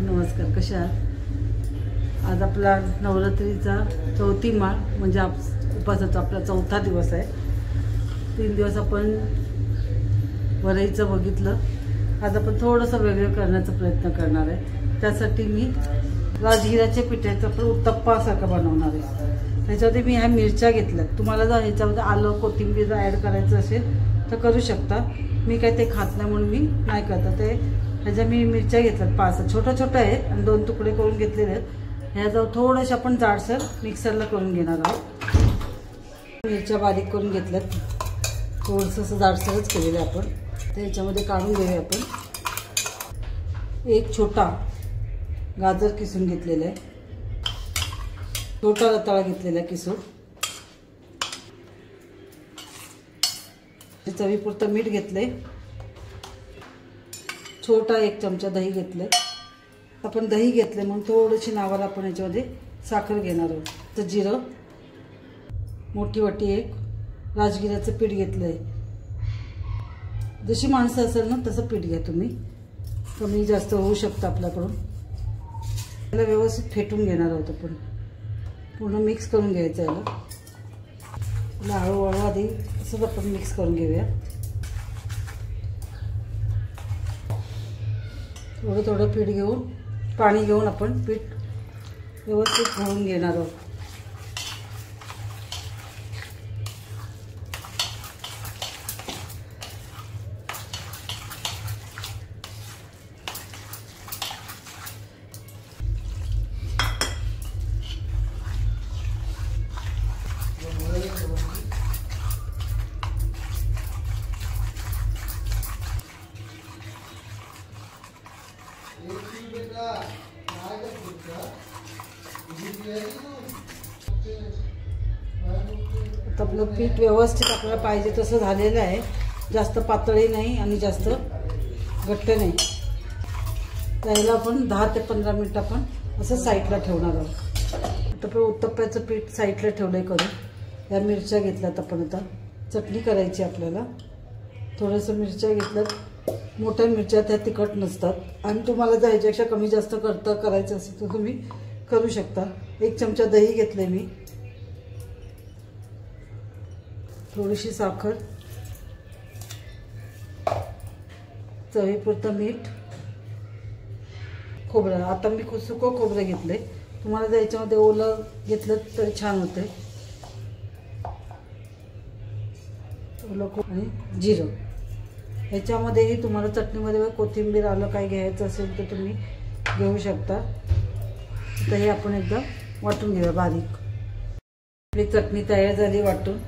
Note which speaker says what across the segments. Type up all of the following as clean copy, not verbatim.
Speaker 1: नमस्कार, कशा आहात? आज आपला नवरात्रीचा चौथी माळ म्हणजे उपासाचा आपला चौथा दिवस आहे. 3 दिवस आपण वरईचं बघितलं. आज आपण थोडंसं वेगळं करण्याचा प्रयत्न करणार आहे. त्यासाठी मी राजगिराच्या पिठाचा पण उत्तप्पासारखा बनवणार आहे. त्याच्यामध्ये मी ह्या मिरच्या घेतल्या. तुम्हाला जर ह्याच्यामध्ये आलं कोथिंबीर ॲड करायचं असेल तर करू शकता. मी काय ते खात नाही म्हणून मी नाही करत. ते ह्याच्या मी मिरच्या घेतल्यात 5 छोट्या आहेत आणि 2 तुकडे करून घेतलेले आहेत. ह्याचं थोडंसं आपण जाडसर मिक्सरला करून घेणार आहोत. मिरच्या बारीक करून घेतल्यात. थोडंसं असं जाडसरच केलेलं आहे आपण. तर ह्याच्यामध्ये काढून घेऊया आपण. एक छोटा गाजर किसून घेतलेला आहे. छोटा रताळा घेतलेला आहे किसून. चवीपुरतं मीठ घेतलंय. छोटा 1 चमचा दही घेतलंय. आपण दही घेतले म्हणून थोडीशी नावाला आपण याच्यामध्ये साखर घेणार आहोत. तर जिरं, मोठी वाटी 1 राजगिराचं पीठ घेतलंय. जशी माणसं असेल ना तसं पीठ घ्या तुम्ही. कमी जास्त होऊ शकतं आपल्याकडून. त्याला व्यवस्थित फेटून घेणार आहोत आपण. पूर्ण मिक्स करून घ्यायचं याला. हळूहळू आधी असंच आपण मिक्स करून घेऊया. थोडं थोडं पीठ घेऊन पाणी घेऊन आपण पीठ व्यवस्थित घालून घेणार आहोत. आपलं पीठ व्यवस्थित आपल्याला पाहिजे तसं झालेलं आहे. जास्त पातळही नाही आणि जास्त घट्ट नाही. त्याला आपण 10 ते 15 मिनिट आपण असं साईडला ठेवणार आहोत. तर उत्तप्प्याचं पीठ साईडला ठेवलंय करून. या मिरच्या घेतल्यात आपण. आता चटणी करायची आपल्याला. थोडंसं मिरच्या घेतल्यात. मोठ्या मिरच्या त्या तिखट नसतात आणि तुम्हाला जर ह्याच्यापेक्षा कमी जास्त करायचं असेल तर तुम्ही करू शकता. 1 चमचा दही घेतले मी. थोडीशी साखर, चवीपुरतं मीठ, खोबरं. आता मी सुकं खोबरं घेतलंय. तुम्हाला जर याच्यामध्ये ओलं घेतलं तरी छान होते. ओलं आणि जिरं. ह्याच्यामध्येही तुम्हाला चटणीमध्ये कोथिंबीर आलं काय घ्यायचं असेल तर तुम्ही घेऊ शकता. तर हे आपण एकदा वाटून घेऊया बारीक. आपली चटणी तयार झाली वाटून.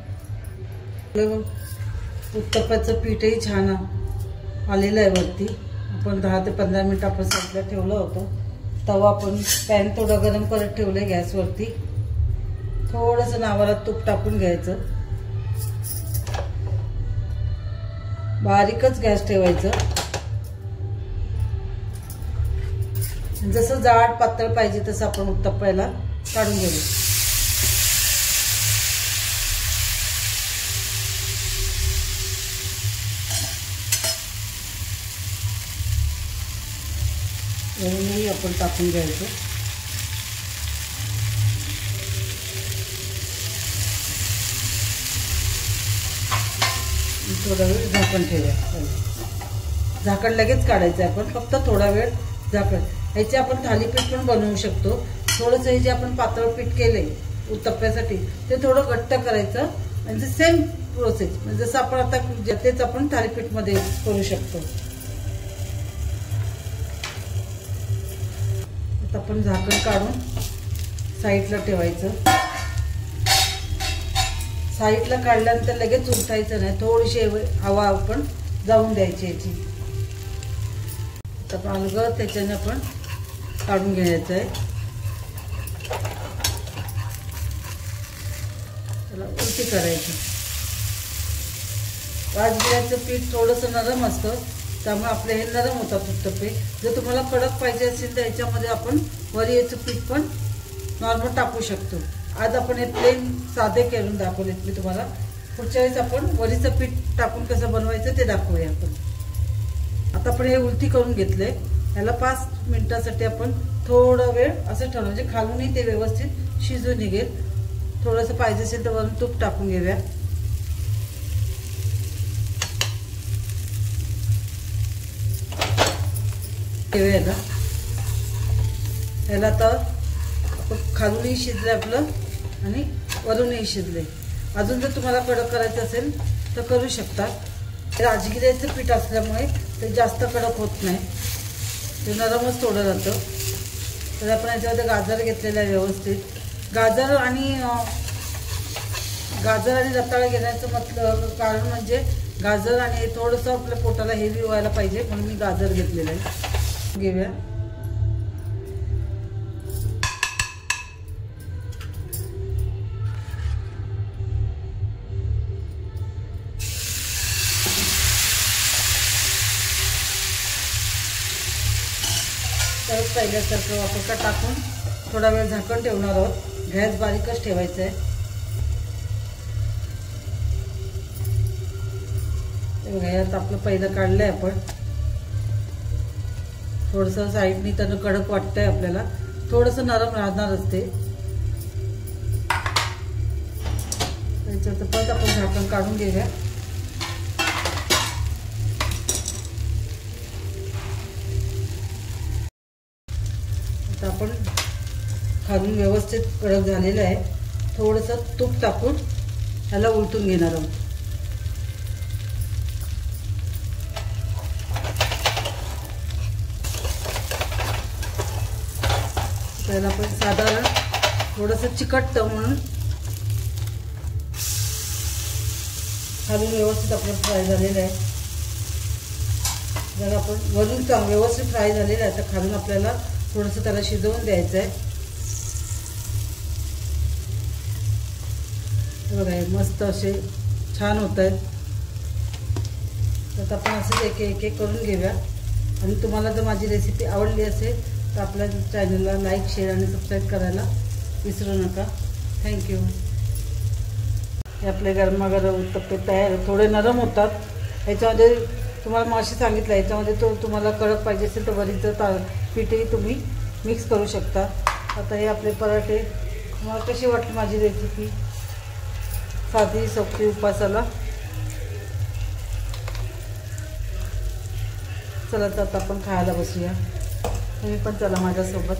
Speaker 1: उत्तप्पाचं पीठही छान आलेलं आहे वरती. आपण 10 ते 15 मिनिट आपण साईडला ठेवलं होतं. तवा आपण पॅन थोडं गरम करत ठेवलं गॅसवरती. थोडंसं नावाला तूप टाकून घ्यायचं. बारीकच गॅस ठेवायचं. जसं जाड पातळ पाहिजे तसं आपण उत्तप्प्याला काढून घेऊ. वरूनही आपण टाकून घ्यायचं. थोडा वेळ झाकण ठेवूया. झाकण लगेच काढायचं आहे आपण. फक्त थोडा वेळ झाकण. ह्याचे आपण थालीपीठ पण बनवू शकतो. थोडंसं हे जे आपण पातळ पीठ केले उत्तप्प्यासाठी ते थोडं घट्ट करायचं. म्हणजे सेम प्रोसेस म्हणजे जसं आपण आता तेच आपण थालीपीठमध्ये करू शकतो. आपण झाकण काढून साईडला ठेवायचं. साईडला काढल्यानंतर लगेच उलटायचं नाही. थोडीशी हवा आपण जाऊन द्यायची याची. तर अलगद त्याच्याने आपण काढून घ्यायचं आहे. त्याला उलटी करायची. राजगिऱ्याचं पीठ थोडंसं नरम असतं त्यामुळे आपले हे नरम होतात उत्तप्पे. जर तुम्हाला कडक पाहिजे असेल तर याच्यामध्ये आपण वरीचं पीठ पण नॉर्मल टाकू शकतो. आज आपण हे प्लेन साधे करून दाखवलेत मी तुम्हाला. पुढच्या वेळेस आपण वरीचं पीठ टाकून कसं बनवायचं ते दाखवूया आपण. आता आपण हे उलटी करून घेतले. ह्याला 5 मिनिटासाठी आपण थोडा वेळ असं ठेवलं, म्हणजे खालूनही ते व्यवस्थित शिजून निघेल. थोडंसं पाहिजे असेल तर वरून तूप टाकून घेऊया. ठेवूया ह्याला आता खालूनही शिजले आपलं आणि वरूनही शिजले. अजून जर तुम्हाला कडक करायचं असेल तर करू शकता. राजगिऱ्याचं पीठ असल्यामुळे ते जास्त कडक होत नाही, ते नरमच थोडं राहतं. तर आपण याच्यामध्ये गाजर घेतलेलं आहे व्यवस्थित. गाजर आणि रताळं घेण्याचं कारण म्हणजे गाजर आणि थोडंसं आपल्या पोटाला हेवी व्हायला पाहिजे, म्हणून मी गाजर घेतलेलं आहे. घेऊया. तर पहिल्यासारखं वापरता टाकून थोडा वेळ झाकण ठेवणार आहोत. गॅस बारीकच ठेवायचा आहे. यात आपलं पहिलं काढलंय आपण. थोडंसं साईडनी त्यानं कडक वाटतंय आपल्याला, थोडंसं नरम राहणारच ते. त्याच्यात परत आपण झाकण काढून घेऊया. आता आपण खालून व्यवस्थित कडक झालेलं आहे. थोडंसं तूप टाकून ह्याला उलटून घेणार आहोत. त्याला आपण साधारण थोडंसं चिकटतं म्हणून खालून व्यवस्थित आपलं फ्राय झालेलं आहे. जर आपण वरून व्यवस्थित फ्राय झालेलं आहे तर खालून आपल्याला थोडंसं त्याला शिजवून द्यायचं आहे. बघा मस्त असे छान होत आहेत. तर आपण असं एक एक करून घेऊया. आणि तुम्हाला जर माझी रेसिपी आवडली असेल तर आपल्या चॅनलला लाईक, शेअर आणि सबस्क्राईब करायला विसरू नका. थँक्यू. हे आपले गरमागरम उत्तप्पे तयार. थोडे नरम होतात. ह्याच्यामध्ये तुम्हाला माशी सांगितलं, ह्याच्यामध्ये तुम्हाला कडक पाहिजे असेल तर वरीचं पीठही तुम्ही मिक्स करू शकता. आता हे आपले पराठे. तुम्हाला कशी वाटली माझी रेसिपी? साधी सोपी उपासाला. चला तर आता आपण खायला बसूया. तुम्ही पण चला माझ्यासोबत.